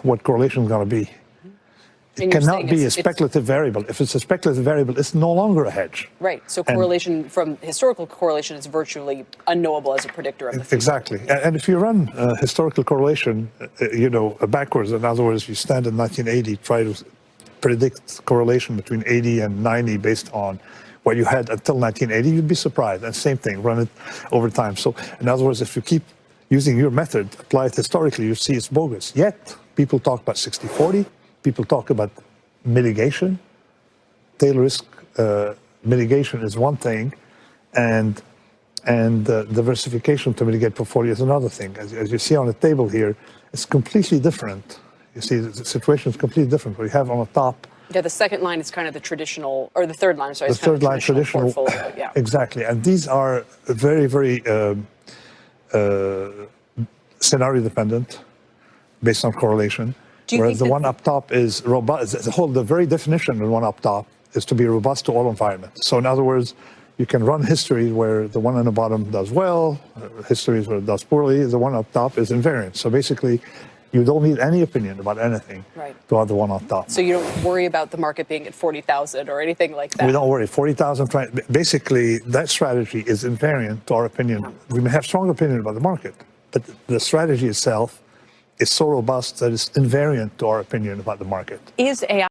what correlation is going to be. It cannot be a speculative variable. If it's a speculative variable, it's no longer a hedge. Right. So correlation from historical correlation is virtually unknowable as a predictor of the future. Exactly. And if you run historical correlation, backwards, in other words, you stand in 1980, try to predict correlation between 80 and 90 based on what you had until 1980, you'd be surprised. And same thing, run it over time. So in other words, if you keep using your method, apply it historically, you see it's bogus. Yet, people talk about 60-40. People talk about mitigation. Tail risk mitigation is one thing, and diversification to mitigate portfolio is another thing. As you see on the table here, it's completely different. You see, the situation is completely different. We have on the top. Yeah, the second line is kind of the traditional, or the third line, sorry. The third line, traditional. Portfolio, yeah. Exactly. And these are very, very scenario dependent based on correlation. Whereas the one up top is robust. The very definition of the one up top is to be robust to all environments. So in other words, you can run history where the one on the bottom does well, histories where it does poorly, the one up top is invariant. So basically, you don't need any opinion about anything to have the one on top. So you don't worry about the market being at 40,000 or anything like that? We don't worry. 40,000, basically, that strategy is invariant to our opinion. We may have strong opinion about the market, but the strategy itself is so robust that it's invariant to our opinion about the market. Is AI